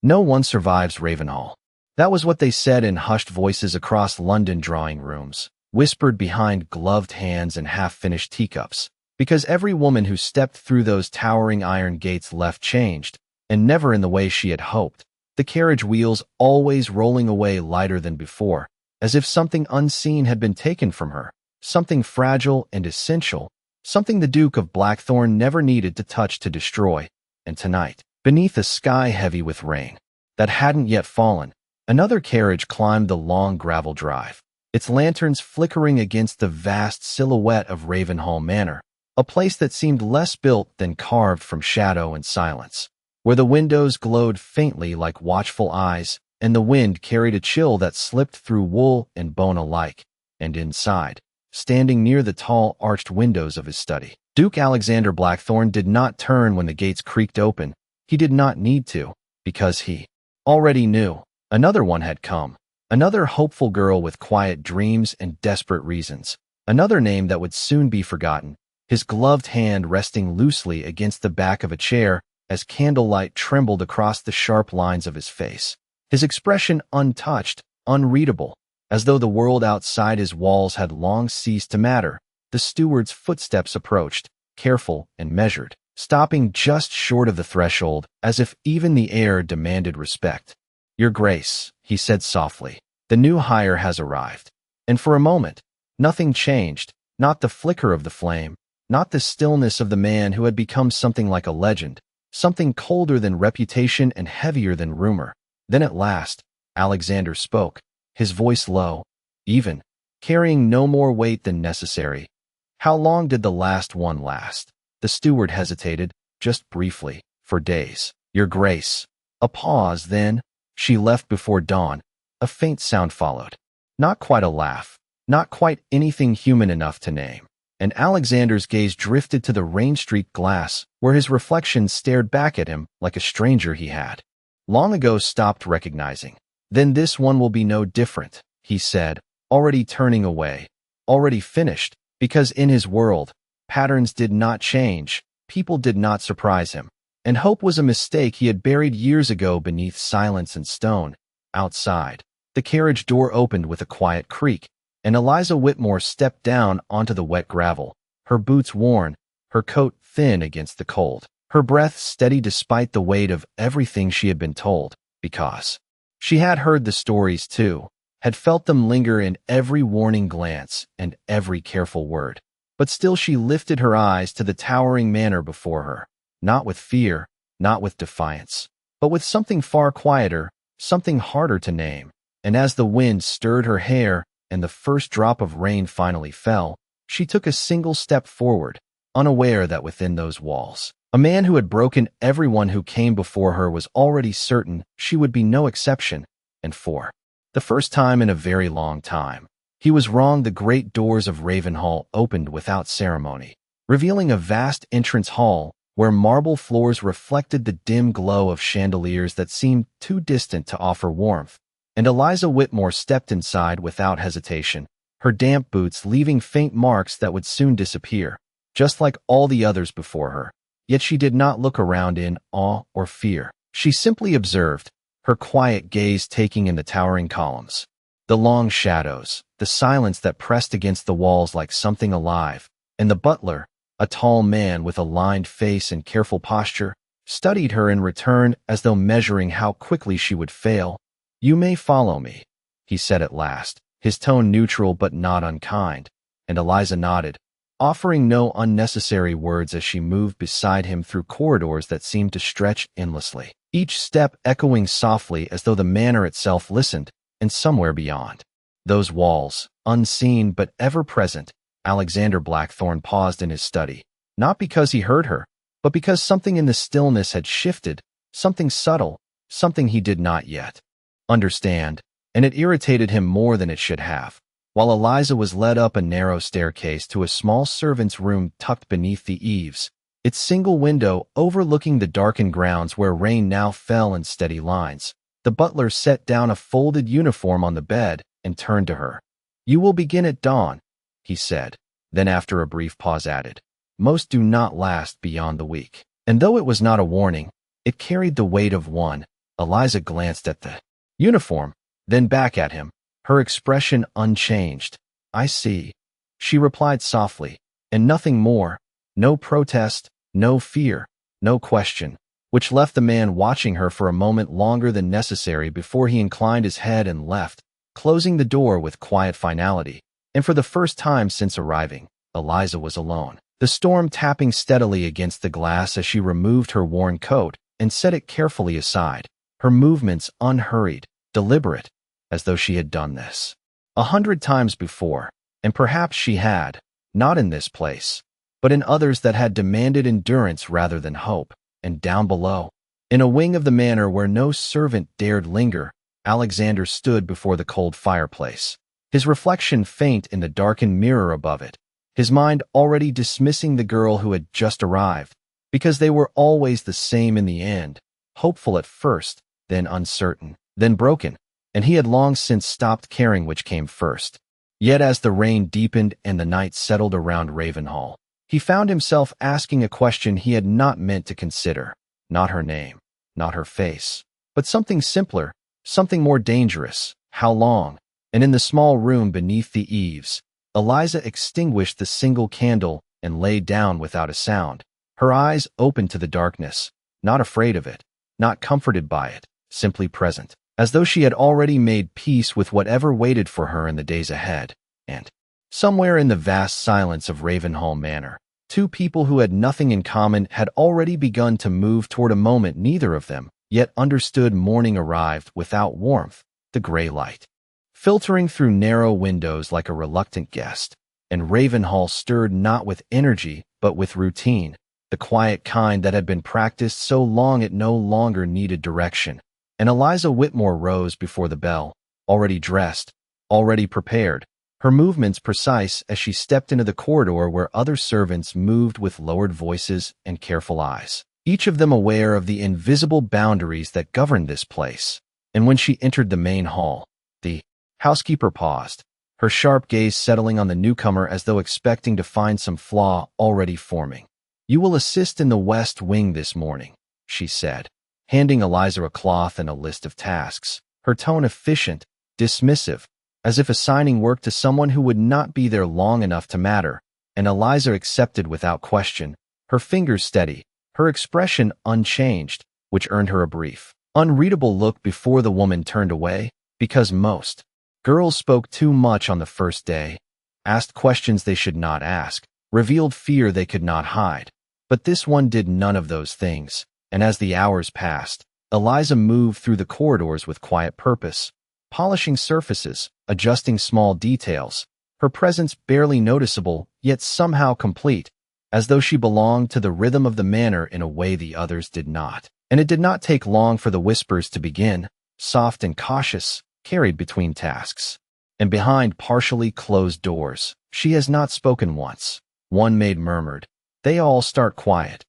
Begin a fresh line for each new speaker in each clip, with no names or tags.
No one survives Ravenhall. That was what they said in hushed voices across London drawing rooms, whispered behind gloved hands and half-finished teacups, because every woman who stepped through those towering iron gates left changed, and never in the way she had hoped, the carriage wheels always rolling away lighter than before, as if something unseen had been taken from her, something fragile and essential, something the Duke of Blackthorn never needed to touch to destroy. And tonight, beneath a sky heavy with rain that hadn't yet fallen, another carriage climbed the long gravel drive, its lanterns flickering against the vast silhouette of Ravenhall Manor, a place that seemed less built than carved from shadow and silence, where the windows glowed faintly like watchful eyes, and the wind carried a chill that slipped through wool and bone alike. And inside, standing near the tall arched windows of his study, Duke Alexander Blackthorn did not turn when the gates creaked open. He did not need to, because he already knew. Another one had come. Another hopeful girl with quiet dreams and desperate reasons. Another name that would soon be forgotten, his gloved hand resting loosely against the back of a chair as candlelight trembled across the sharp lines of his face. His expression untouched, unreadable, as though the world outside his walls had long ceased to matter. The steward's footsteps approached, careful and measured, stopping just short of the threshold, as if even the air demanded respect. "Your Grace," he said softly, "the new hire has arrived." And for a moment, nothing changed, not the flicker of the flame, not the stillness of the man who had become something like a legend, something colder than reputation and heavier than rumor. Then at last, Alexander spoke, his voice low, even, carrying no more weight than necessary. "How long did the last one last?" The steward hesitated, just briefly, "For days, Your Grace." A pause, then, "She left before dawn." A faint sound followed. Not quite a laugh, not quite anything human enough to name. And Alexander's gaze drifted to the rain-streaked glass, where his reflection stared back at him like a stranger he had long ago stopped recognizing. "Then this one will be no different," he said, already turning away, already finished, because in his world, patterns did not change, people did not surprise him, and hope was a mistake he had buried years ago beneath silence and stone. Outside, the carriage door opened with a quiet creak, and Eliza Whitmore stepped down onto the wet gravel, her boots worn, her coat thin against the cold, her breath steady despite the weight of everything she had been told, because she had heard the stories too, had felt them linger in every warning glance and every careful word. But still she lifted her eyes to the towering manor before her, not with fear, not with defiance, but with something far quieter, something harder to name. And as the wind stirred her hair and the first drop of rain finally fell, she took a single step forward, unaware that within those walls, a man who had broken everyone who came before her was already certain she would be no exception, and for the first time in a very long time, he was wrong. The great doors of Ravenhall opened without ceremony, revealing a vast entrance hall where marble floors reflected the dim glow of chandeliers that seemed too distant to offer warmth. And Eliza Whitmore stepped inside without hesitation, her damp boots leaving faint marks that would soon disappear, just like all the others before her. Yet she did not look around in awe or fear. She simply observed, her quiet gaze taking in the towering columns, the long shadows, the silence that pressed against the walls like something alive. And the butler, a tall man with a lined face and careful posture, studied her in return as though measuring how quickly she would fail. "You may follow me," he said at last, his tone neutral but not unkind, and Eliza nodded, offering no unnecessary words as she moved beside him through corridors that seemed to stretch endlessly, each step echoing softly as though the manor itself listened. And somewhere beyond those walls, unseen but ever present, Alexander Blackthorn paused in his study, not because he heard her, but because something in the stillness had shifted, something subtle, something he did not yet understand, and it irritated him more than it should have. While Eliza was led up a narrow staircase to a small servant's room tucked beneath the eaves, its single window overlooking the darkened grounds where rain now fell in steady lines, the butler set down a folded uniform on the bed and turned to her. "You will begin at dawn," he said, then after a brief pause added, "Most do not last beyond the week." And though it was not a warning, it carried the weight of one. Eliza glanced at the uniform, then back at him, her expression unchanged. "I see," she replied softly, and nothing more. No protest, no fear, no question, which left the man watching her for a moment longer than necessary before he inclined his head and left, closing the door with quiet finality. And for the first time since arriving, Eliza was alone, the storm tapping steadily against the glass as she removed her worn coat and set it carefully aside, her movements unhurried, deliberate, as though she had done this 100 times before, and perhaps she had, not in this place, but in others that had demanded endurance rather than hope. And down below, in a wing of the manor where no servant dared linger, Alexander stood before the cold fireplace, his reflection faint in the darkened mirror above it, his mind already dismissing the girl who had just arrived, because they were always the same in the end, hopeful at first, then uncertain, then broken, and he had long since stopped caring which came first. Yet as the rain deepened and the night settled around Ravenhall, he found himself asking a question he had not meant to consider. Not her name, not her face, but something simpler, something more dangerous. How long? And in the small room beneath the eaves, Eliza extinguished the single candle and lay down without a sound, her eyes open to the darkness, not afraid of it, not comforted by it, simply present, as though she had already made peace with whatever waited for her in the days ahead. And somewhere in the vast silence of Ravenhall Manor, two people who had nothing in common had already begun to move toward a moment neither of them yet understood. Morning arrived without warmth, the gray light filtering through narrow windows like a reluctant guest, and Ravenhall stirred not with energy but with routine, the quiet kind that had been practiced so long it no longer needed direction. And Eliza Whitmore rose before the bell, already dressed, already prepared, her movements precise as she stepped into the corridor where other servants moved with lowered voices and careful eyes, each of them aware of the invisible boundaries that governed this place. And when she entered the main hall, the housekeeper paused, her sharp gaze settling on the newcomer as though expecting to find some flaw already forming. "You will assist in the west wing this morning," she said, handing Eliza a cloth and a list of tasks, her tone efficient, dismissive, as if assigning work to someone who would not be there long enough to matter. And Eliza accepted without question, her fingers steady, her expression unchanged, which earned her a brief, unreadable look before the woman turned away, because most girls spoke too much on the first day, asked questions they should not ask, revealed fear they could not hide. But this one did none of those things, and as the hours passed, Eliza moved through the corridors with quiet purpose, polishing surfaces, adjusting small details, her presence barely noticeable, yet somehow complete, as though she belonged to the rhythm of the manor in a way the others did not. And it did not take long for the whispers to begin, soft and cautious, carried between tasks. And behind partially closed doors, "She has not spoken once," one maid murmured. "They all start quiet,"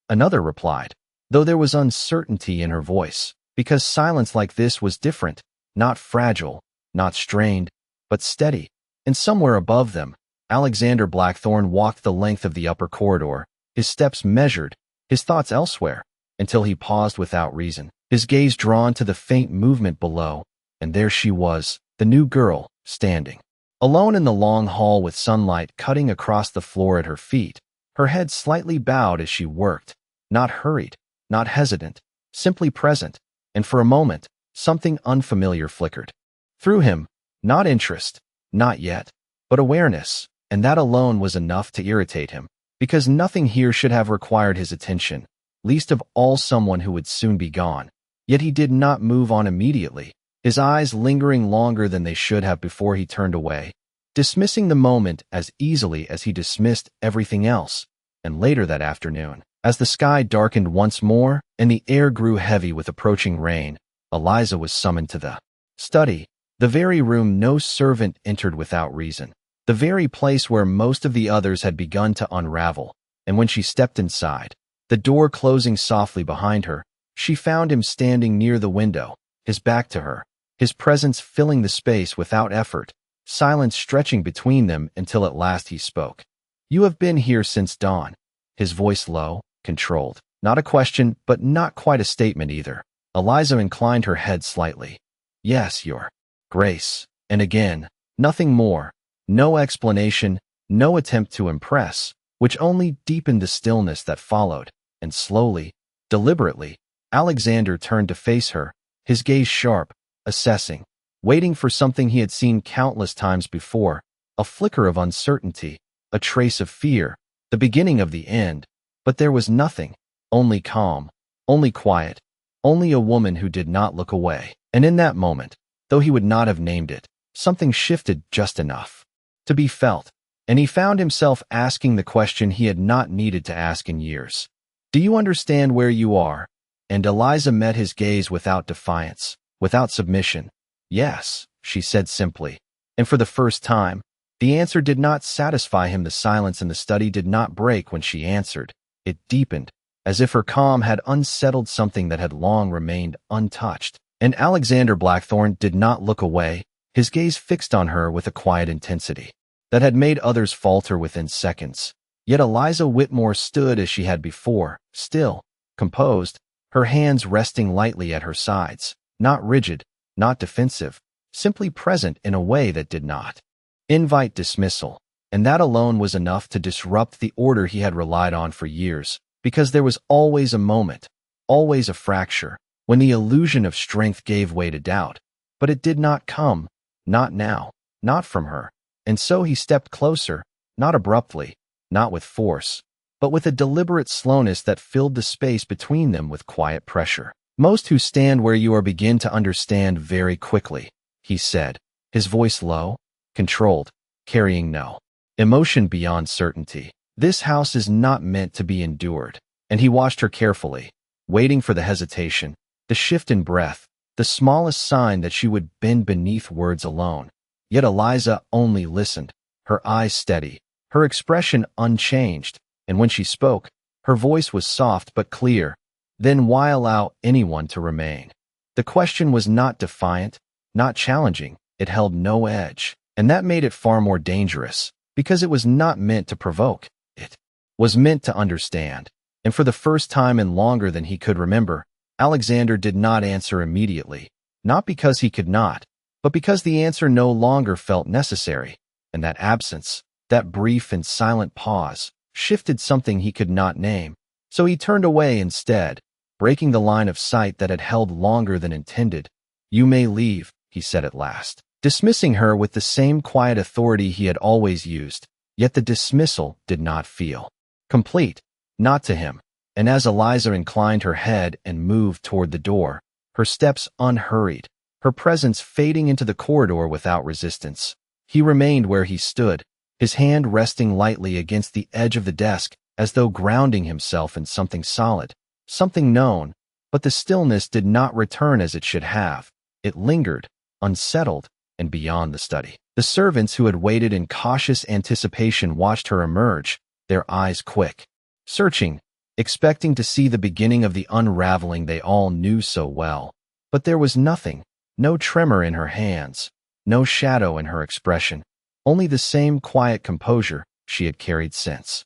another replied, though there was uncertainty in her voice, because silence like this was different, not fragile, not strained, but steady. And somewhere above them, Alexander Blackthorne walked the length of the upper corridor, his steps measured, his thoughts elsewhere, until he paused without reason, his gaze drawn to the faint movement below. And there she was, the new girl, standing alone in the long hall with sunlight cutting across the floor at her feet, her head slightly bowed as she worked, not hurried, not hesitant, simply present. And for a moment, something unfamiliar flickered through him, not interest, not yet, but awareness, and that alone was enough to irritate him, because nothing here should have required his attention, least of all someone who would soon be gone. Yet he did not move on immediately, his eyes lingering longer than they should have before he turned away, dismissing the moment as easily as he dismissed everything else. And later that afternoon, as the sky darkened once more and the air grew heavy with approaching rain, Eliza was summoned to the study, the very room no servant entered without reason, the very place where most of the others had begun to unravel. And when she stepped inside, the door closing softly behind her, she found him standing near the window, his back to her, his presence filling the space without effort, silence stretching between them until at last he spoke. "You have been here since dawn," his voice low, controlled, not a question but not quite a statement either. Eliza inclined her head slightly. Yes, Your Grace. And again, nothing more. No explanation, no attempt to impress, which only deepened the stillness that followed. And slowly, deliberately, Alexander turned to face her, his gaze sharp, assessing, waiting for something he had seen countless times before, a flicker of uncertainty, a trace of fear, the beginning of the end. But there was nothing, only calm, only quiet, only a woman who did not look away. And in that moment, though he would not have named it, something shifted just enough to be felt, and he found himself asking the question he had not needed to ask in years. Do you understand where you are? And Eliza met his gaze without defiance, without submission. Yes, she said simply. And for the first time, the answer did not satisfy him. The silence in the study did not break when she answered. It deepened, as if her calm had unsettled something that had long remained untouched. And Alexander Blackthorne did not look away, his gaze fixed on her with a quiet intensity that had made others falter within seconds. Yet Eliza Whitmore stood as she had before, still, composed, her hands resting lightly at her sides, not rigid, not defensive, simply present in a way that did not invite dismissal. And that alone was enough to disrupt the order he had relied on for years, because there was always a moment, always a fracture, when the illusion of strength gave way to doubt. But it did not come, not now, not from her. And so he stepped closer, not abruptly, not with force, but with a deliberate slowness that filled the space between them with quiet pressure. Most who stand where you are begin to understand very quickly, he said, his voice low, controlled, carrying no emotion beyond certainty. This house is not meant to be endured. And he watched her carefully, waiting for the hesitation, the shift in breath, the smallest sign that she would bend beneath words alone. Yet Eliza only listened, her eyes steady, her expression unchanged, and when she spoke, her voice was soft but clear. Then why allow anyone to remain? The question was not defiant, not challenging, it held no edge, and that made it far more dangerous, because it was not meant to provoke, it was meant to understand. And for the first time in longer than he could remember, Alexander did not answer immediately, not because he could not, but because the answer no longer felt necessary, and that absence, that brief and silent pause, shifted something he could not name. So he turned away instead, breaking the line of sight that had held longer than intended. You may leave, he said at last, dismissing her with the same quiet authority he had always used. Yet the dismissal did not feel complete, not to him. And as Eliza inclined her head and moved toward the door, her steps unhurried, her presence fading into the corridor without resistance, he remained where he stood, his hand resting lightly against the edge of the desk, as though grounding himself in something solid, something known. But the stillness did not return as it should have. It lingered, unsettled, and beyond the study. The servants who had waited in cautious anticipation watched her emerge, their eyes quick, searching, expecting to see the beginning of the unraveling they all knew so well. But there was nothing, no tremor in her hands, no shadow in her expression, only the same quiet composure she had carried since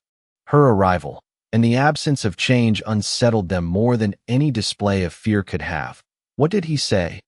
her arrival, and the absence of change unsettled them more than any display of fear could have. What did he say?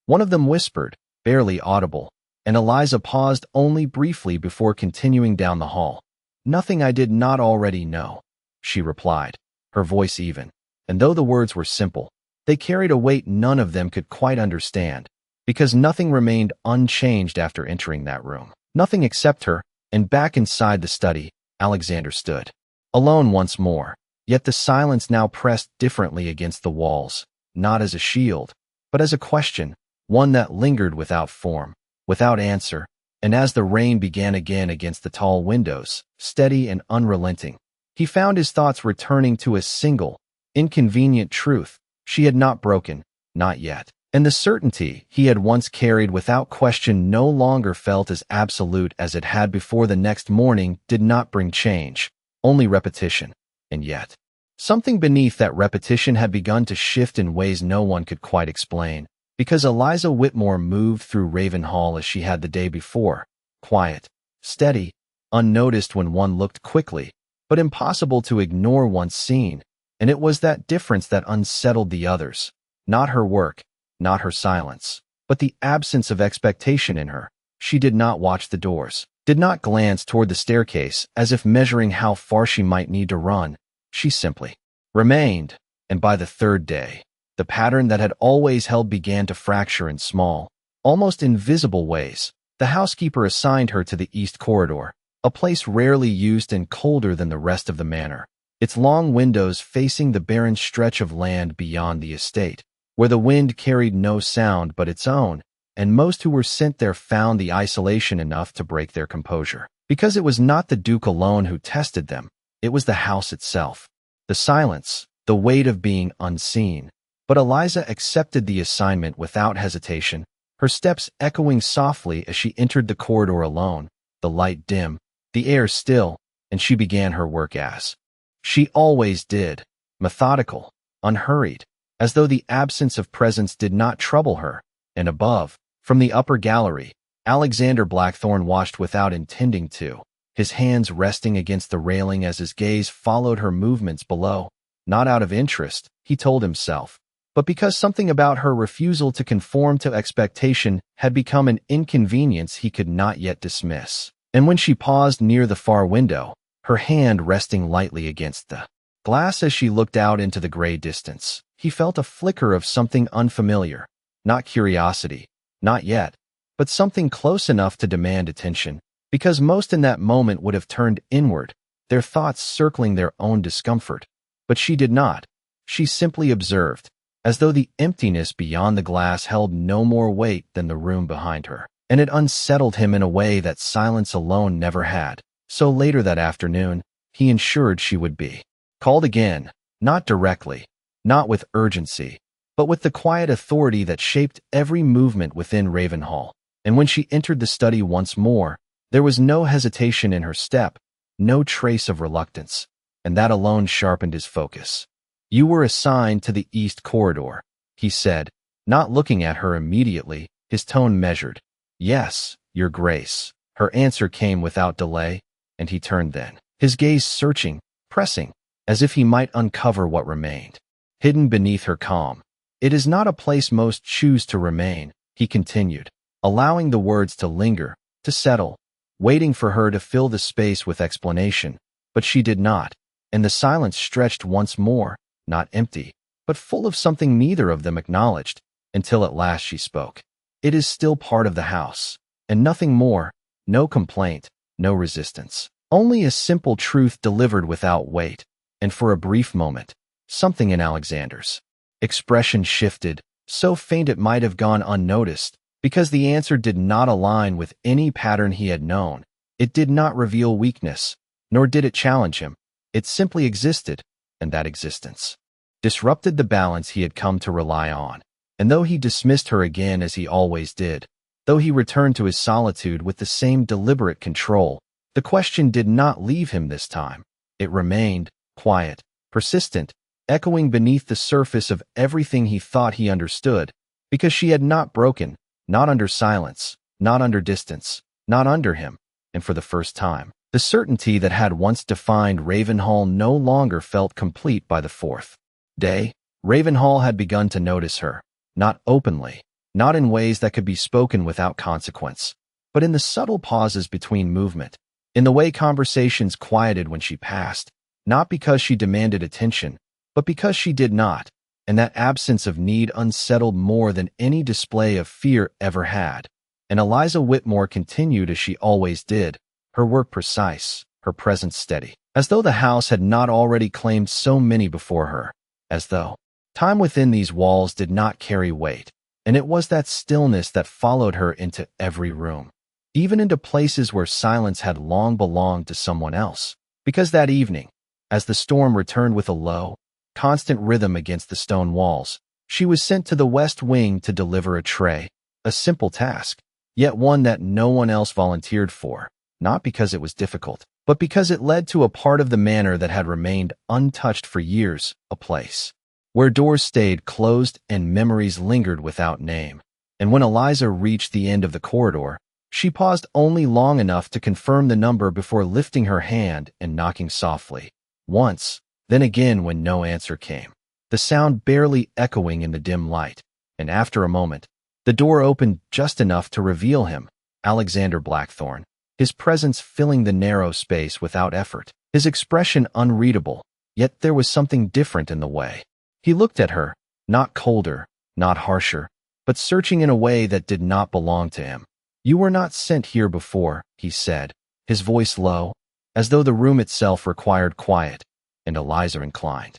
One of them whispered, barely audible, and Eliza paused only briefly before continuing down the hall. Nothing I did not already know, she replied, her voice even, and though the words were simple, they carried a weight none of them could quite understand, because nothing remained unchanged after entering that room. Nothing except her, and back inside the study, Alexander stood, alone once more, yet the silence now pressed differently against the walls, not as a shield, but as a question, one that lingered without form, without answer. And as the rain began again against the tall windows, steady and unrelenting, he found his thoughts returning to a single, inconvenient truth: she had not broken, not yet. And the certainty he had once carried without question no longer felt as absolute as it had before. The next morning did not bring change, only repetition. And yet, something beneath that repetition had begun to shift in ways no one could quite explain, because Eliza Whitmore moved through Ravenhall as she had the day before, quiet, steady, unnoticed when one looked quickly, but impossible to ignore once seen. And it was that difference that unsettled the others. Not her work, not her silence, but the absence of expectation in her. She did not watch the doors, did not glance toward the staircase as if measuring how far she might need to run. She simply remained, and by the third day, the pattern that had always held began to fracture in small, almost invisible ways. The housekeeper assigned her to the east corridor, a place rarely used and colder than the rest of the manor, its long windows facing the barren stretch of land beyond the estate, where the wind carried no sound but its own, and most who were sent there found the isolation enough to break their composure. Because it was not the Duke alone who tested them, it was the house itself. The silence, the weight of being unseen. But Eliza accepted the assignment without hesitation, her steps echoing softly as she entered the corridor alone, the light dim, the air still, and she began her work as she always did, methodical, unhurried, as though the absence of presence did not trouble her. And above, from the upper gallery, Alexander Blackthorne watched without intending to, his hands resting against the railing as his gaze followed her movements below, not out of interest, he told himself, but because something about her refusal to conform to expectation had become an inconvenience he could not yet dismiss. And when she paused near the far window, her hand resting lightly against the glass as she looked out into the gray distance, he felt a flicker of something unfamiliar, not curiosity, not yet, but something close enough to demand attention, because most in that moment would have turned inward, their thoughts circling their own discomfort. But she did not. She simply observed, as though the emptiness beyond the glass held no more weight than the room behind her, and it unsettled him in a way that silence alone never had. So later that afternoon, he ensured she would be called again, not directly, not with urgency, but with the quiet authority that shaped every movement within Ravenhall. And when she entered the study once more, there was no hesitation in her step, no trace of reluctance, and that alone sharpened his focus. "You were assigned to the east corridor," he said, not looking at her immediately, his tone measured. "Yes, Your Grace." Her answer came without delay, and he turned then, his gaze searching, pressing, as if he might uncover what remained, hidden beneath her calm. "It is not a place most choose to remain," he continued, allowing the words to linger, to settle, waiting for her to fill the space with explanation. But she did not, and the silence stretched once more, not empty, but full of something neither of them acknowledged, until at last she spoke. "It is still part of the house, and nothing more, no complaint, no resistance, only a simple truth delivered without weight." And for a brief moment, something in Alexander's expression shifted, so faint it might have gone unnoticed, because the answer did not align with any pattern he had known. It did not reveal weakness, nor did it challenge him. It simply existed, and that existence disrupted the balance he had come to rely on. And though he dismissed her again as he always did, though he returned to his solitude with the same deliberate control, the question did not leave him this time. It remained, quiet, persistent, echoing beneath the surface of everything he thought he understood, because she had not broken, not under silence, not under distance, not under him, and for the first time, the certainty that had once defined Ravenhall no longer felt complete by the fourth day. Ravenhall had begun to notice her, not openly, not in ways that could be spoken without consequence, but in the subtle pauses between movement, in the way conversations quieted when she passed, not because she demanded attention, but because she did not, and that absence of need unsettled more than any display of fear ever had. And Eliza Whitmore continued as she always did, her work precise, her presence steady, as though the house had not already claimed so many before her, as though time within these walls did not carry weight. And it was that stillness that followed her into every room, even into places where silence had long belonged to someone else. Because that evening, as the storm returned with a low, constant rhythm against the stone walls, she was sent to the west wing to deliver a tray, a simple task, yet one that no one else volunteered for, not because it was difficult, but because it led to a part of the manor that had remained untouched for years, a place where doors stayed closed and memories lingered without name. And when Eliza reached the end of the corridor, she paused only long enough to confirm the number before lifting her hand and knocking softly. Once, then again when no answer came. the sound barely echoing in the dim light. And after a moment, the door opened just enough to reveal him, Alexander Blackthorne, his presence filling the narrow space without effort, his expression unreadable, yet there was something different in the way. He looked at her, not colder, not harsher, but searching in a way that did not belong to him. "You were not sent here before," he said, his voice low, as though the room itself required quiet, and Eliza inclined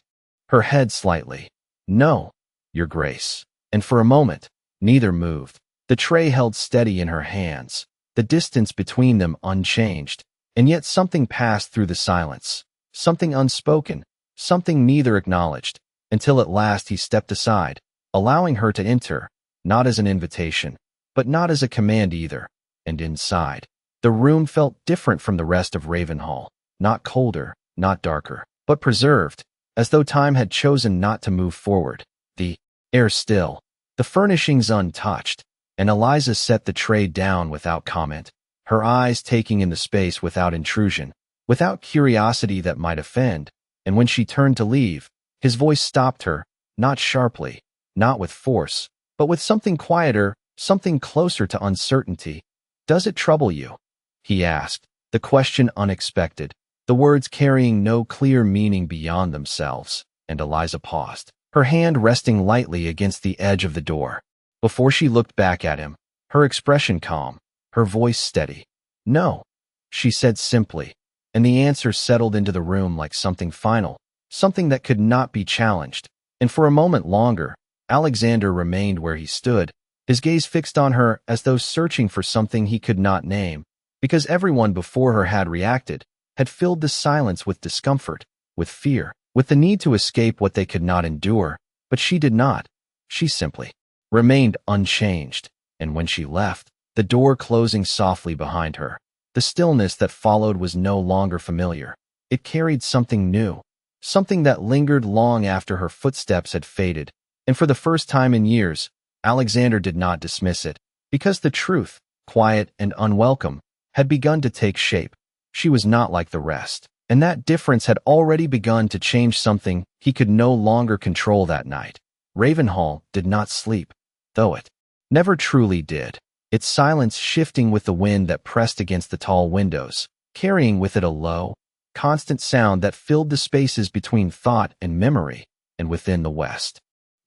her head slightly. "No, Your Grace." And for a moment, neither moved, the tray held steady in her hands, the distance between them unchanged, and yet something passed through the silence, something unspoken, something neither acknowledged, until at last he stepped aside, allowing her to enter, not as an invitation, but not as a command either. And inside, the room felt different from the rest of Ravenhall, not colder, not darker, but preserved, as though time had chosen not to move forward. The air still, the furnishings untouched, and Eliza set the tray down without comment, her eyes taking in the space without intrusion, without curiosity that might offend. And when she turned to leave, his voice stopped her, not sharply, not with force, but with something quieter, something closer to uncertainty. "Does it trouble you?" he asked, the question unexpected, the words carrying no clear meaning beyond themselves. And Eliza paused, her hand resting lightly against the edge of the door. Before she looked back at him, her expression calm, her voice steady. "No," she said simply, and the answer settled into the room like something final, something that could not be challenged. And for a moment longer, Alexander remained where he stood, his gaze fixed on her as though searching for something he could not name, because everyone before her had reacted, had filled the silence with discomfort, with fear, with the need to escape what they could not endure. But she did not. She simply remained unchanged, and when she left, the door closing softly behind her, the stillness that followed was no longer familiar. It carried something new, something that lingered long after her footsteps had faded, and for the first time in years, Alexander did not dismiss it, because the truth, quiet and unwelcome, had begun to take shape. She was not like the rest, and that difference had already begun to change something he could no longer control that night. Ravenhall did not sleep, though it never truly did, its silence shifting with the wind that pressed against the tall windows, carrying with it a low, constant sound that filled the spaces between thought and memory. And within the west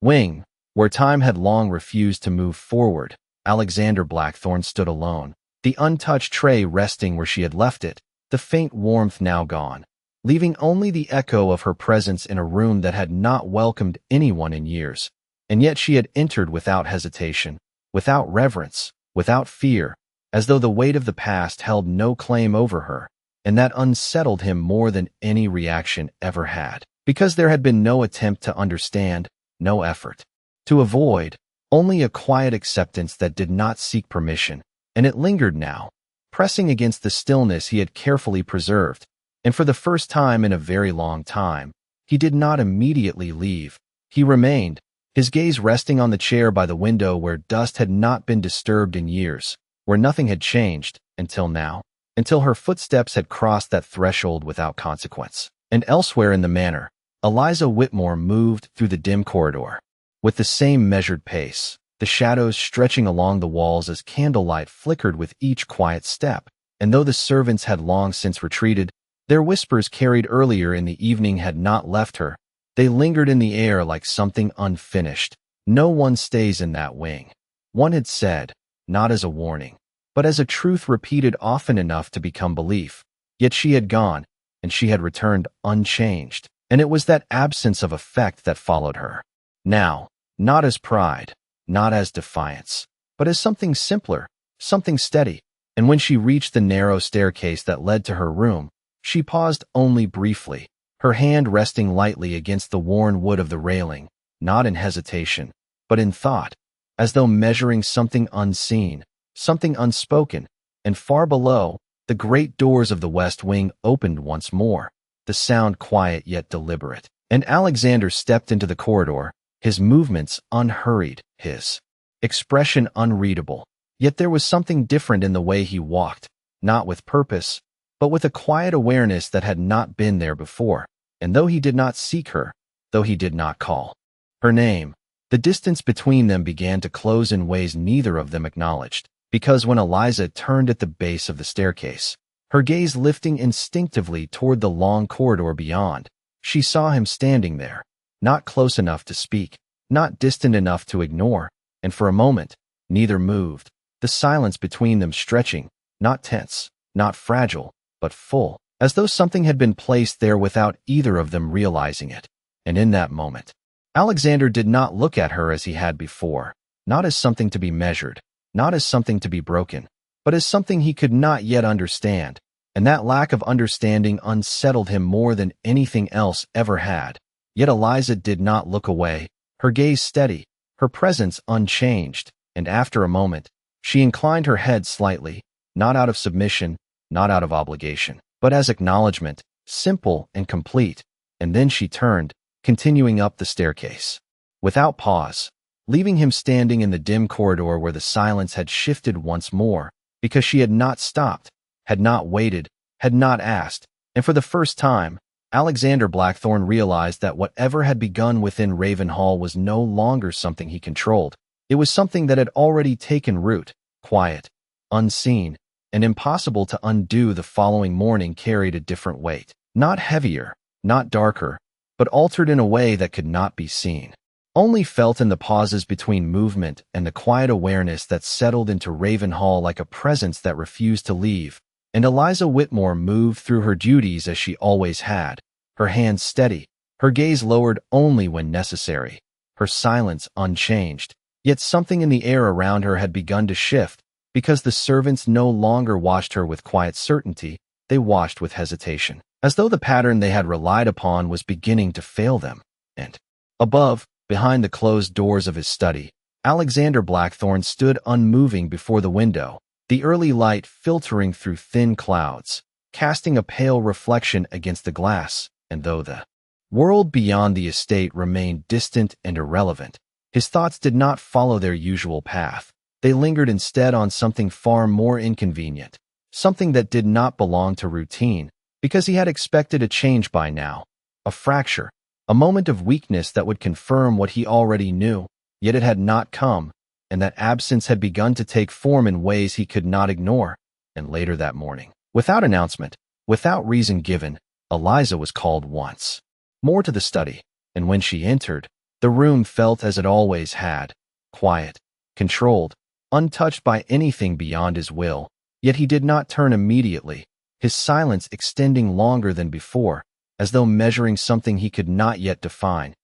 wing, where time had long refused to move forward, Alexander Blackthorne stood alone, the untouched tray resting where she had left it, the faint warmth now gone, leaving only the echo of her presence in a room that had not welcomed anyone in years. And yet she had entered without hesitation, without reverence, without fear, as though the weight of the past held no claim over her, and that unsettled him more than any reaction ever had, because there had been no attempt to understand, no effort to avoid, only a quiet acceptance that did not seek permission, and it lingered now, pressing against the stillness he had carefully preserved. And for the first time in a very long time, he did not immediately leave. He remained, his gaze resting on the chair by the window where dust had not been disturbed in years, where nothing had changed, until now, until her footsteps had crossed that threshold without consequence. And elsewhere in the manor, Eliza Whitmore moved through the dim corridor, with the same measured pace, the shadows stretching along the walls as candlelight flickered with each quiet step. And though the servants had long since retreated, their whispers carried earlier in the evening had not left her. They lingered in the air like something unfinished. "No one stays in that wing," one had said, not as a warning, but as a truth repeated often enough to become belief. Yet she had gone, and she had returned unchanged, and it was that absence of effect that followed her. Now, not as pride, not as defiance, but as something simpler, something steady. And when she reached the narrow staircase that led to her room, she paused only briefly, her hand resting lightly against the worn wood of the railing, not in hesitation, but in thought, as though measuring something unseen, something unspoken. And far below, the great doors of the west wing opened once more, the sound quiet yet deliberate, and Alexander stepped into the corridor, his movements unhurried, his expression unreadable. Yet there was something different in the way he walked, not with purpose, but with a quiet awareness that had not been there before. And though he did not seek her, though he did not call her name. The distance between them began to close in ways neither of them acknowledged, because when Eliza turned at the base of the staircase, her gaze lifting instinctively toward the long corridor beyond, she saw him standing there, not close enough to speak, not distant enough to ignore, and for a moment, neither moved, the silence between them stretching, not tense, not fragile, but full, as though something had been placed there without either of them realizing it. And in that moment, Alexander did not look at her as he had before, not as something to be measured, not as something to be broken, but as something he could not yet understand, and that lack of understanding unsettled him more than anything else ever had. Yet Eliza did not look away, her gaze steady, her presence unchanged, and after a moment, she inclined her head slightly, not out of submission, not out of obligation, but as acknowledgement, simple and complete, and then she turned, continuing up the staircase, without pause, leaving him standing in the dim corridor where the silence had shifted once more, because she had not stopped, had not waited, had not asked, and for the first time, Alexander Blackthorne realized that whatever had begun within Ravenhall was no longer something he controlled. It was something that had already taken root, quiet, unseen, and impossible to undo. The following morning carried a different weight, not heavier, not darker, but altered in a way that could not be seen, only felt in the pauses between movement and the quiet awareness that settled into Ravenhall like a presence that refused to leave. And Eliza Whitmore moved through her duties as she always had, her hands steady, her gaze lowered only when necessary, her silence unchanged. Yet something in the air around her had begun to shift, because the servants no longer watched her with quiet certainty, they watched with hesitation, as though the pattern they had relied upon was beginning to fail them. And above, behind the closed doors of his study, Alexander Blackthorne stood unmoving before the window, the early light filtering through thin clouds, casting a pale reflection against the glass, and though the world beyond the estate remained distant and irrelevant, his thoughts did not follow their usual path. They lingered instead on something far more inconvenient, something that did not belong to routine, because he had expected a change by now, a fracture, a moment of weakness that would confirm what he already knew, yet it had not come, and that absence had begun to take form in ways he could not ignore. And later that morning, without announcement, without reason given, Eliza was called once more to the study, and when she entered, the room felt as it always had, quiet, controlled, untouched by anything beyond his will. Yet he did not turn immediately, his silence extending longer than before, as though measuring something he could not yet define.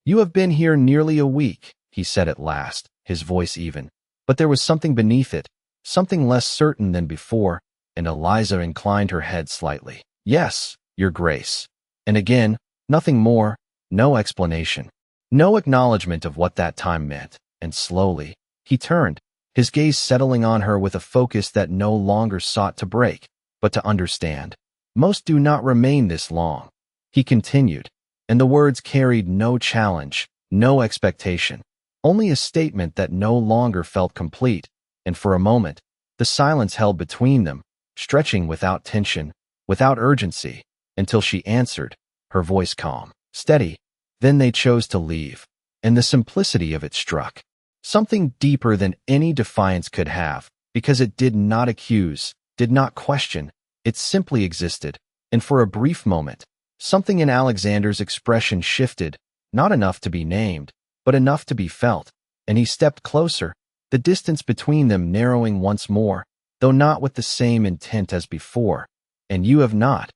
"You have been here nearly a week," he said at last, his voice even, but there was something beneath it, something less certain than before, and Eliza inclined her head slightly. "Yes, Your Grace." And again, nothing more, no explanation, no acknowledgement of what that time meant, and slowly, he turned, his gaze settling on her with a focus that no longer sought to break, but to understand. "Most do not remain this long," he continued, and the words carried no challenge, no expectation, only a statement that no longer felt complete, and for a moment, the silence held between them, stretching without tension, without urgency, until she answered, her voice calm, steady. Then they chose to leave, and the simplicity of it struck something deeper than any defiance could have, because it did not accuse, did not question, it simply existed, and for a brief moment, something in Alexander's expression shifted, not enough to be named, but enough to be felt, and he stepped closer, the distance between them narrowing once more, though not with the same intent as before. "And you have not,"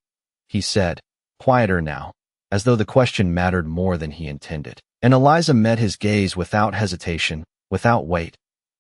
he said, quieter now, as though the question mattered more than he intended. And Eliza met his gaze without hesitation, without weight.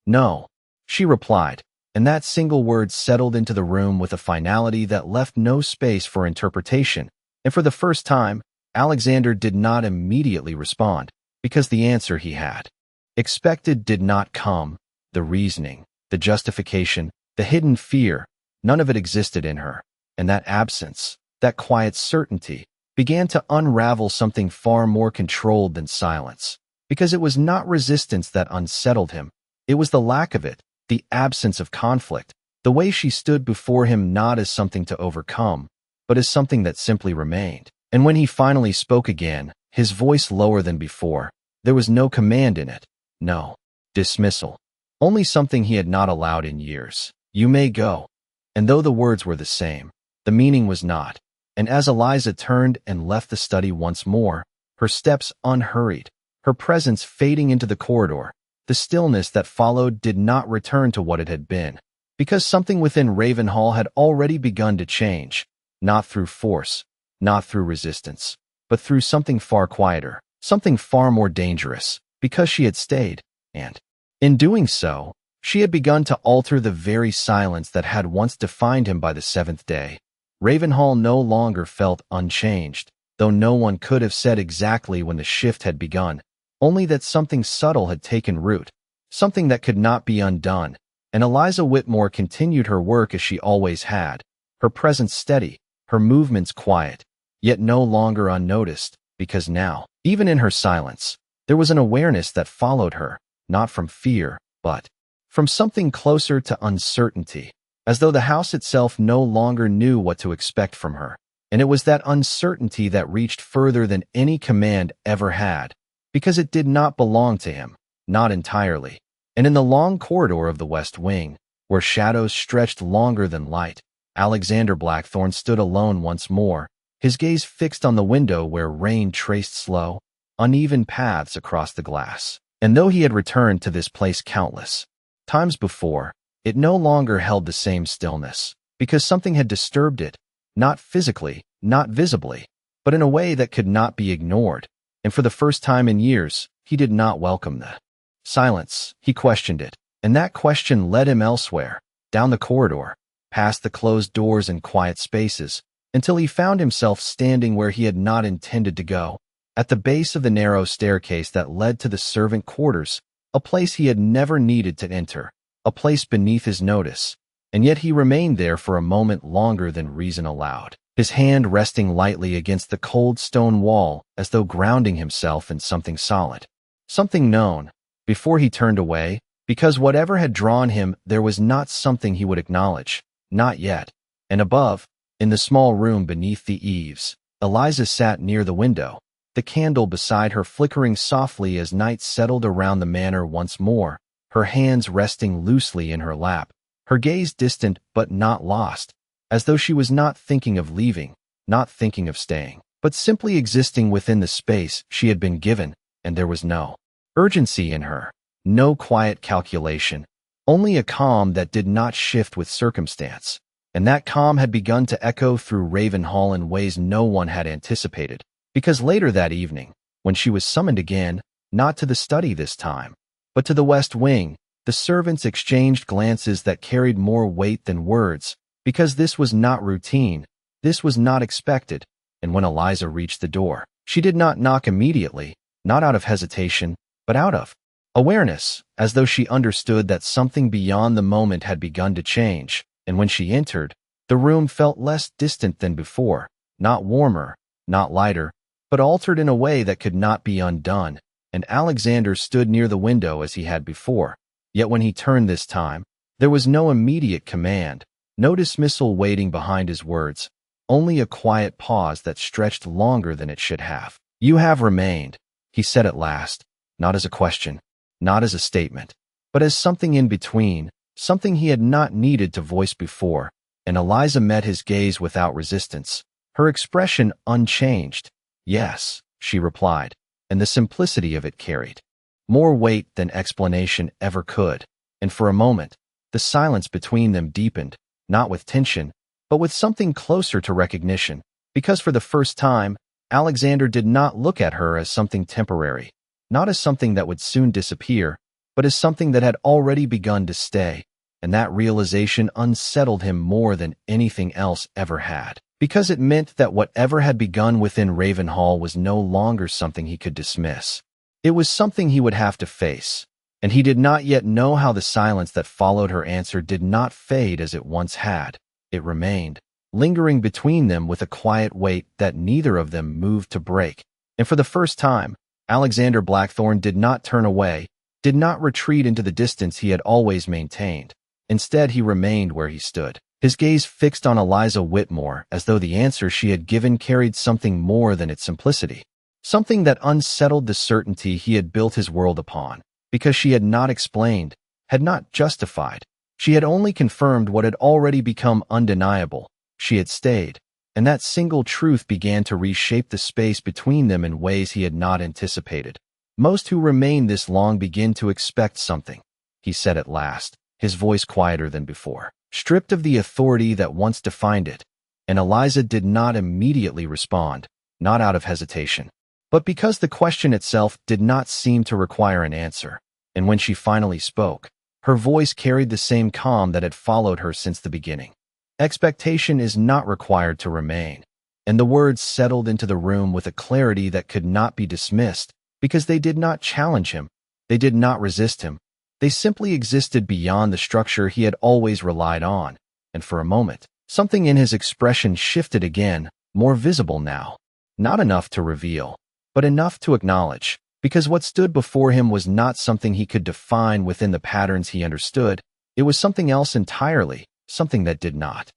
"No," she replied, and that single word settled into the room with a finality that left no space for interpretation, and for the first time, Alexander did not immediately respond, because the answer he had expected did not come. The reasoning, the justification, the hidden fear, none of it existed in her, and that absence, that quiet certainty, began to unravel something far more controlled than silence, because it was not resistance that unsettled him, it was the lack of it, the absence of conflict, the way she stood before him not as something to overcome, but as something that simply remained. And when he finally spoke again, his voice lower than before. There was no command in it, no dismissal, only something he had not allowed in years. "You may go." And though the words were the same, the meaning was not. And as Eliza turned and left the study once more, her steps unhurried, her presence fading into the corridor, the stillness that followed did not return to what it had been, because something within Ravenhall had already begun to change, not through force, not through resistance, but through something far quieter, something far more dangerous, because she had stayed, and, in doing so, she had begun to alter the very silence that had once defined him by the seventh day. Ravenhall no longer felt unchanged, though no one could have said exactly when the shift had begun, only that something subtle had taken root, something that could not be undone, and Eliza Whitmore continued her work as she always had, her presence steady, her movements quiet, yet no longer unnoticed, because now, even in her silence, there was an awareness that followed her, not from fear, but from something closer to uncertainty, as though the house itself no longer knew what to expect from her. And it was that uncertainty that reached further than any command ever had, because it did not belong to him, not entirely. And in the long corridor of the West Wing, where shadows stretched longer than light, Alexander Blackthorne stood alone once more, his gaze fixed on the window where rain traced slow, uneven paths across the glass. And though he had returned to this place countless times before, it no longer held the same stillness, because something had disturbed it, not physically, not visibly, but in a way that could not be ignored. And for the first time in years, he did not welcome the silence. He questioned it, and that question led him elsewhere, down the corridor, past the closed doors and quiet spaces, until he found himself standing where he had not intended to go, at the base of the narrow staircase that led to the servant quarters, a place he had never needed to enter, a place beneath his notice, and yet he remained there for a moment longer than reason allowed, his hand resting lightly against the cold stone wall as though grounding himself in something solid, something known, before he turned away, because whatever had drawn him there was not something he would acknowledge, not yet. And above, in the small room beneath the eaves, Eliza sat near the window, the candle beside her flickering softly as night settled around the manor once more, her hands resting loosely in her lap, her gaze distant but not lost, as though she was not thinking of leaving, not thinking of staying, but simply existing within the space she had been given, and there was no urgency in her, no quiet calculation, only a calm that did not shift with circumstance, and that calm had begun to echo through Ravenhall in ways no one had anticipated. Because later that evening, when she was summoned again, not to the study this time, but to the West Wing, the servants exchanged glances that carried more weight than words, because this was not routine, this was not expected, and when Eliza reached the door, she did not knock immediately, not out of hesitation, but out of awareness, as though she understood that something beyond the moment had begun to change, and when she entered, the room felt less distant than before, not warmer, not lighter, but altered in a way that could not be undone, and Alexander stood near the window as he had before. Yet when he turned this time, there was no immediate command, no dismissal waiting behind his words, only a quiet pause that stretched longer than it should have. "You have remained," he said at last, not as a question, not as a statement, but as something in between, something he had not needed to voice before, and Eliza met his gaze without resistance, her expression unchanged. "Yes," she replied, and the simplicity of it carried more weight than explanation ever could, and for a moment, the silence between them deepened, not with tension, but with something closer to recognition, because for the first time, Alexander did not look at her as something temporary, not as something that would soon disappear, but as something that had already begun to stay, and that realization unsettled him more than anything else ever had. Because it meant that whatever had begun within Ravenhall was no longer something he could dismiss. It was something he would have to face, and he did not yet know how the silence that followed her answer did not fade as it once had. It remained, lingering between them with a quiet weight that neither of them moved to break. And for the first time, Alexander Blackthorne did not turn away, did not retreat into the distance he had always maintained. Instead, he remained where he stood, his gaze fixed on Eliza Whitmore as though the answer she had given carried something more than its simplicity, something that unsettled the certainty he had built his world upon, because she had not explained, had not justified. She had only confirmed what had already become undeniable. She had stayed, and that single truth began to reshape the space between them in ways he had not anticipated. Most who remain this long begin to expect something, he said at last, his voice quieter than before, stripped of the authority that once defined it. And Eliza did not immediately respond, not out of hesitation, but because the question itself did not seem to require an answer. And when she finally spoke, her voice carried the same calm that had followed her since the beginning. Expectation is not required to remain. And the words settled into the room with a clarity that could not be dismissed, because they did not challenge him. They did not resist him. They simply existed beyond the structure he had always relied on. And for a moment, something in his expression shifted again, more visible now. Not enough to reveal, but enough to acknowledge, because what stood before him was not something he could define within the patterns he understood. It was something else entirely, something that did not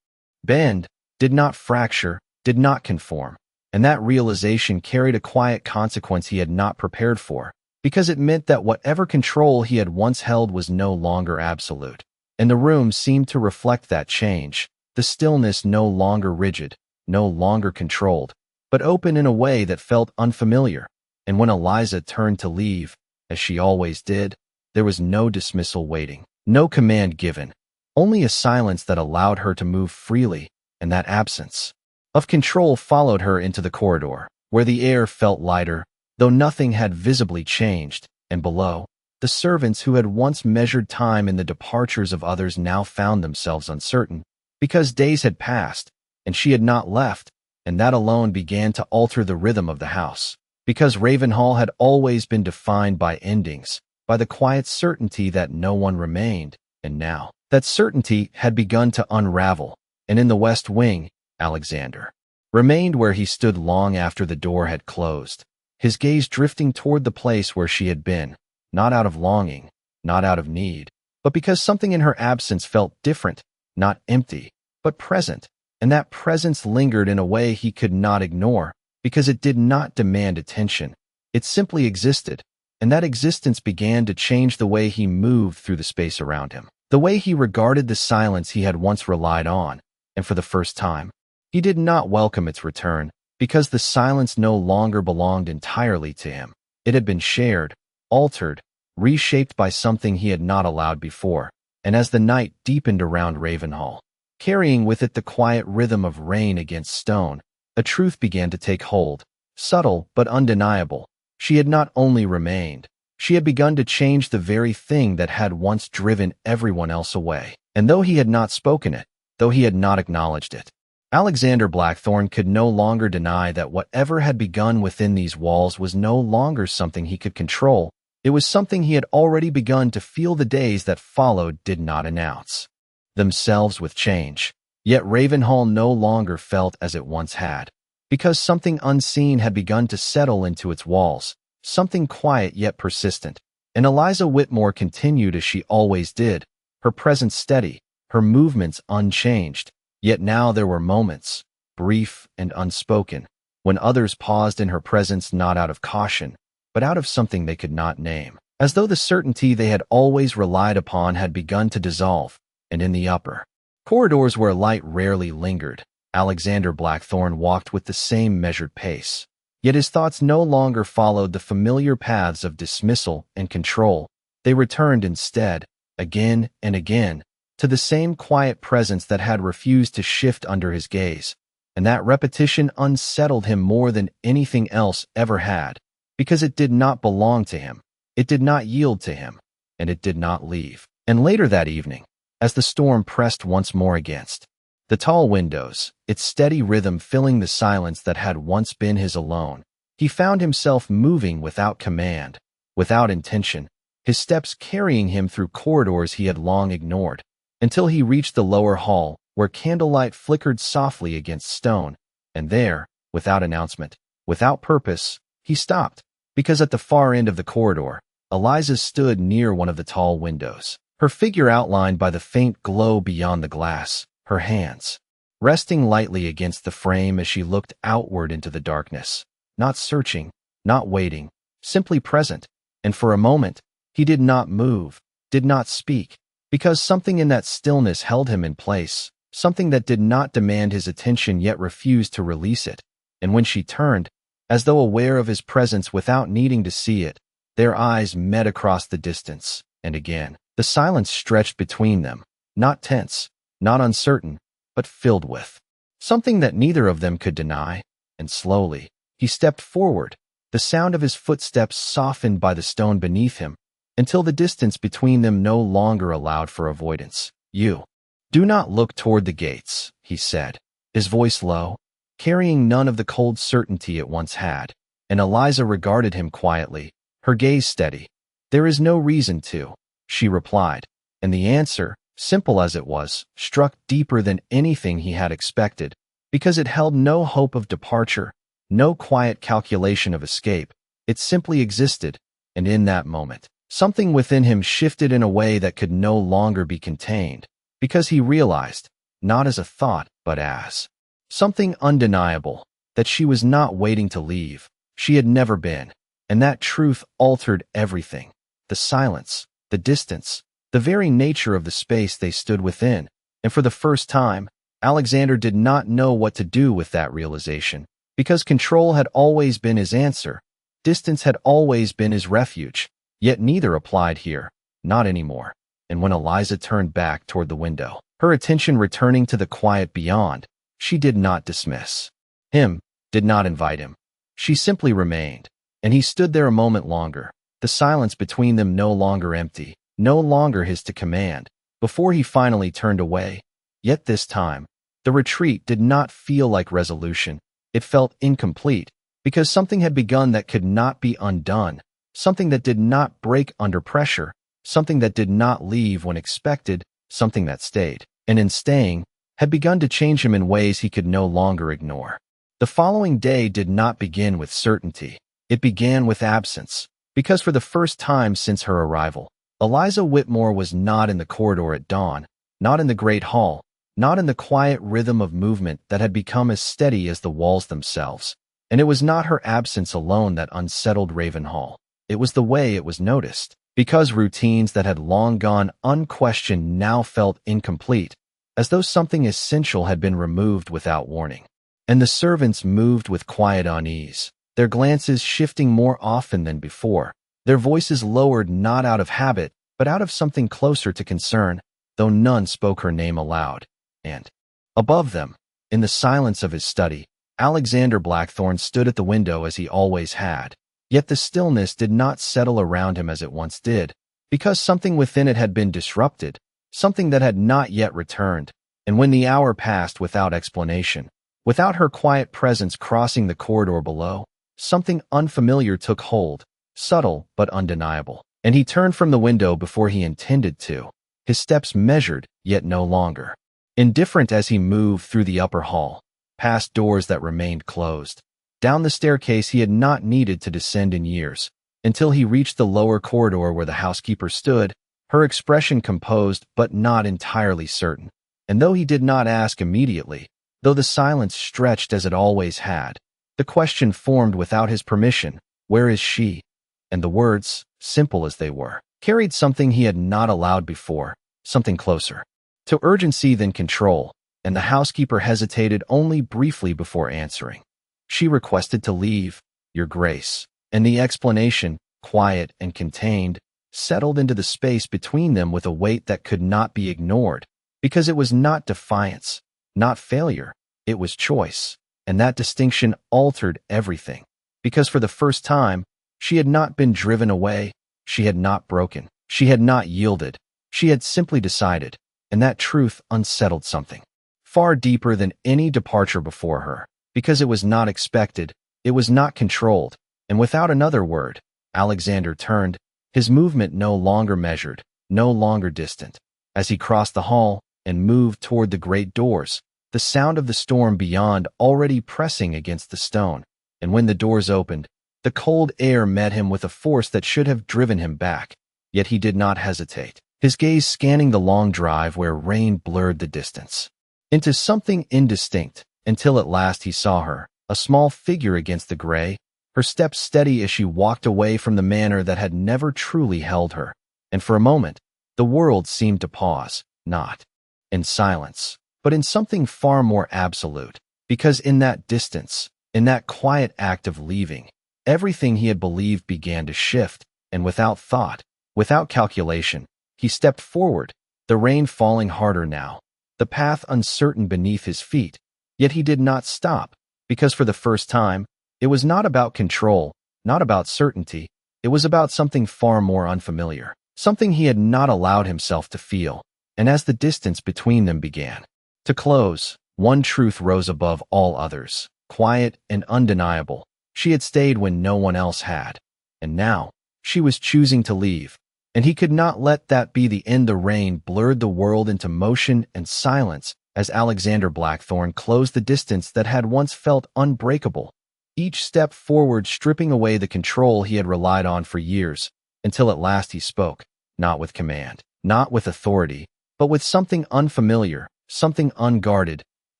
bend, did not fracture, did not conform. And that realization carried a quiet consequence he had not prepared for, because it meant that whatever control he had once held was no longer absolute. And the room seemed to reflect that change, the stillness no longer rigid, no longer controlled, but open in a way that felt unfamiliar. And when Eliza turned to leave, as she always did, there was no dismissal waiting, no command given, only a silence that allowed her to move freely, and that absence of control followed her into the corridor, where the air felt lighter, though nothing had visibly changed, and below, the servants who had once measured time in the departures of others now found themselves uncertain, because days had passed, and she had not left, and that alone began to alter the rhythm of the house, because Ravenhall had always been defined by endings, by the quiet certainty that no one remained, and now, that certainty had begun to unravel, and in the West Wing, Alexander remained where he stood long after the door had closed, his gaze drifting toward the place where she had been, not out of longing, not out of need, but because something in her absence felt different, not empty, but present, and that presence lingered in a way he could not ignore, because it did not demand attention. It simply existed, and that existence began to change the way he moved through the space around him, the way he regarded the silence he had once relied on, and for the first time, he did not welcome its return, because the silence no longer belonged entirely to him. It had been shared, altered, reshaped by something he had not allowed before, and as the night deepened around Ravenhall, carrying with it the quiet rhythm of rain against stone, a truth began to take hold, subtle but undeniable. She had not only remained, she had begun to change the very thing that had once driven everyone else away. And though he had not spoken it, though he had not acknowledged it, Alexander Blackthorne could no longer deny that whatever had begun within these walls was no longer something he could control. It was something he had already begun to feel. The days that followed did not announce themselves with change. Yet Ravenhall no longer felt as it once had, because something unseen had begun to settle into its walls, something quiet yet persistent. And Eliza Whitmore continued as she always did, her presence steady, her movements unchanged. Yet now there were moments, brief and unspoken, when others paused in her presence not out of caution, but out of something they could not name, as though the certainty they had always relied upon had begun to dissolve. And in the upper corridors where light rarely lingered, Alexander Blackthorne walked with the same measured pace. Yet his thoughts no longer followed the familiar paths of dismissal and control. They returned instead, again and again, to the same quiet presence that had refused to shift under his gaze. And that repetition unsettled him more than anything else ever had, because it did not belong to him, it did not yield to him, and it did not leave. And later that evening, as the storm pressed once more against the tall windows, its steady rhythm filling the silence that had once been his alone, he found himself moving without command, without intention, his steps carrying him through corridors he had long ignored, until he reached the lower hall, where candlelight flickered softly against stone, and there, without announcement, without purpose, he stopped, because at the far end of the corridor, Eliza stood near one of the tall windows, her figure outlined by the faint glow beyond the glass, her hands resting lightly against the frame as she looked outward into the darkness, not searching, not waiting, simply present. And for a moment, he did not move, did not speak, because something in that stillness held him in place, something that did not demand his attention yet refused to release it. And when she turned, as though aware of his presence without needing to see it, their eyes met across the distance, and again, the silence stretched between them, not tense, not uncertain, but filled with something that neither of them could deny. And slowly, he stepped forward, the sound of his footsteps softened by the stone beneath him, until the distance between them no longer allowed for avoidance. "You do not look toward the gates," he said, his voice low, carrying none of the cold certainty it once had. And Eliza regarded him quietly, her gaze steady. "There is no reason to," she replied, and the answer, simple as it was, struck deeper than anything he had expected, because it held no hope of departure, no quiet calculation of escape. It simply existed, and in that moment, something within him shifted in a way that could no longer be contained, because he realized, not as a thought, but as something undeniable, that she was not waiting to leave. She had never been, and that truth altered everything. The silence, the distance, the very nature of the space they stood within, and for the first time, Alexander did not know what to do with that realization, because control had always been his answer, distance had always been his refuge, yet neither applied here, not anymore. And when Eliza turned back toward the window, her attention returning to the quiet beyond, she did not dismiss him, did not invite him. She simply remained, and he stood there a moment longer, the silence between them no longer empty, no longer his to command, before he finally turned away. Yet this time, the retreat did not feel like resolution. It felt incomplete, because something had begun that could not be undone, something that did not break under pressure, something that did not leave when expected, something that stayed, and in staying, had begun to change him in ways he could no longer ignore. The following day did not begin with certainty. It began with absence, because for the first time since her arrival, Eliza Whitmore was not in the corridor at dawn, not in the great hall, not in the quiet rhythm of movement that had become as steady as the walls themselves. And it was not her absence alone that unsettled Ravenhall. It was the way it was noticed, because routines that had long gone unquestioned now felt incomplete, as though something essential had been removed without warning. And the servants moved with quiet unease, their glances shifting more often than before, their voices lowered not out of habit, but out of something closer to concern, though none spoke her name aloud. And above them, in the silence of his study, Alexander Blackthorne stood at the window as he always had. Yet the stillness did not settle around him as it once did, because something within it had been disrupted, something that had not yet returned. And when the hour passed without explanation, without her quiet presence crossing the corridor below, something unfamiliar took hold, subtle but undeniable, and he turned from the window before he intended to, his steps measured, yet no longer indifferent as he moved through the upper hall, past doors that remained closed, down the staircase he had not needed to descend in years, until he reached the lower corridor where the housekeeper stood, her expression composed but not entirely certain. And though he did not ask immediately, though the silence stretched as it always had, the question formed without his permission, "Where is she?" And the words, simple as they were, carried something he had not allowed before, something closer to urgency than control, and the housekeeper hesitated only briefly before answering. "She requested to leave, Your Grace," and the explanation, quiet and contained, settled into the space between them with a weight that could not be ignored, because it was not defiance, not failure, it was choice, and that distinction altered everything, because for the first time, she had not been driven away, she had not broken, she had not yielded, she had simply decided, and that truth unsettled something far deeper than any departure before her, because it was not expected, it was not controlled, and without another word, Alexander turned, his movement no longer measured, no longer distant. As he crossed the hall and moved toward the great doors, the sound of the storm beyond already pressing against the stone, and when the doors opened, the cold air met him with a force that should have driven him back, yet he did not hesitate, his gaze scanning the long drive where rain blurred the distance into something indistinct, until at last he saw her, a small figure against the gray, her steps steady as she walked away from the manor that had never truly held her. And for a moment, the world seemed to pause, not in silence, but in something far more absolute. Because in that distance, in that quiet act of leaving, everything he had believed began to shift, and without thought, without calculation, he stepped forward, the rain falling harder now, the path uncertain beneath his feet. Yet he did not stop, because for the first time, it was not about control, not about certainty. It was about something far more unfamiliar, something he had not allowed himself to feel. And as the distance between them began to close, one truth rose above all others, quiet and undeniable. She had stayed when no one else had. And now, she was choosing to leave. And he could not let that be the end. The rain blurred the world into motion and silence as Alexander Blackthorne closed the distance that had once felt unbreakable. Each step forward stripping away the control he had relied on for years, until at last he spoke, not with command, not with authority, but with something unfamiliar, something unguarded.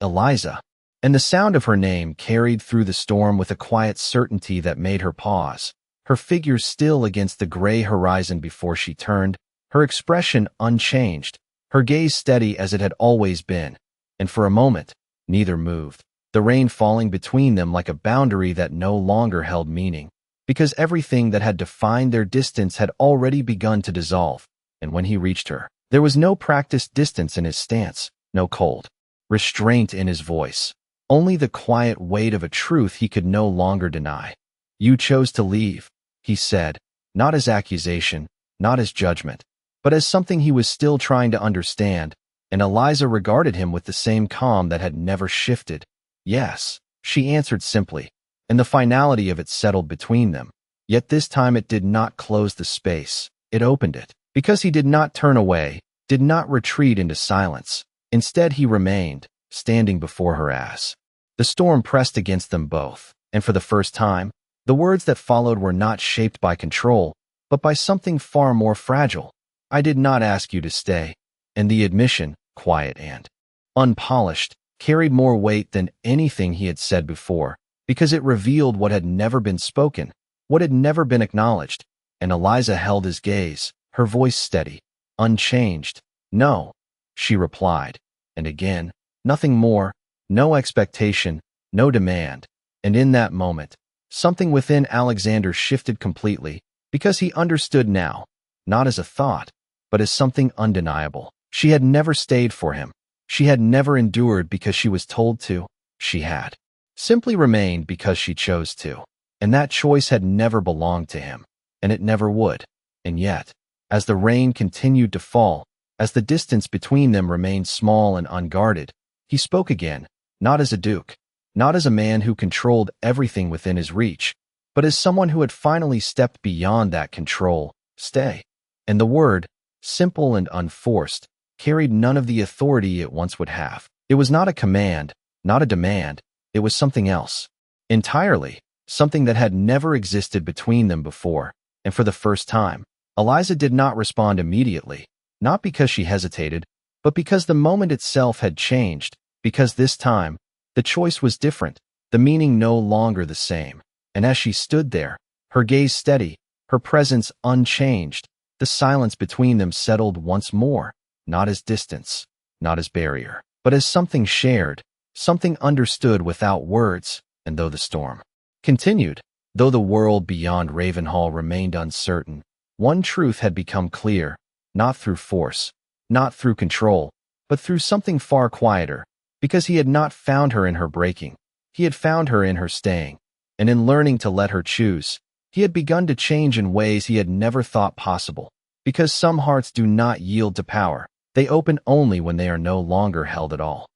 Eliza. And the sound of her name carried through the storm with a quiet certainty that made her pause, her figure still against the gray horizon before she turned, her expression unchanged, her gaze steady as it had always been. And for a moment, neither moved, the rain falling between them like a boundary that no longer held meaning, because everything that had defined their distance had already begun to dissolve. And when he reached her, there was no practiced distance in his stance, no cold restraint in his voice, only the quiet weight of a truth he could no longer deny. "You chose to leave," he said, not as accusation, not as judgment, but as something he was still trying to understand. And Eliza regarded him with the same calm that had never shifted. "Yes," she answered simply, and the finality of it settled between them. Yet this time it did not close the space, it opened it, because he did not turn away, did not retreat into silence. Instead he remained, standing before her as the storm pressed against them both, and for the first time, the words that followed were not shaped by control, but by something far more fragile. "I did not ask you to stay." And the admission, quiet and unpolished, carried more weight than anything he had said before, because it revealed what had never been spoken, what had never been acknowledged. And Eliza held his gaze, her voice steady, unchanged. "No," she replied. And again, nothing more, no expectation, no demand. And in that moment, something within Alexander shifted completely, because he understood now, not as a thought, but as something undeniable. She had never stayed for him. She had never endured because she was told to. She had simply remained because she chose to. And that choice had never belonged to him, and it never would. And yet, as the rain continued to fall, as the distance between them remained small and unguarded, he spoke again, not as a duke, not as a man who controlled everything within his reach, but as someone who had finally stepped beyond that control. "Stay." And the word, simple and unforced, carried none of the authority it once would have. It was not a command, not a demand. It was something else. Entirely, something that had never existed between them before. And for the first time, Eliza did not respond immediately, not because she hesitated, but because the moment itself had changed, because this time, the choice was different, the meaning no longer the same. And as she stood there, her gaze steady, her presence unchanged, the silence between them settled once more, not as distance, not as barrier, but as something shared, something understood without words. And though the storm continued, though the world beyond Ravenhall remained uncertain, one truth had become clear, not through force, not through control, but through something far quieter, because he had not found her in her breaking, he had found her in her staying, and in learning to let her choose, he had begun to change in ways he had never thought possible, because some hearts do not yield to power, they open only when they are no longer held at all.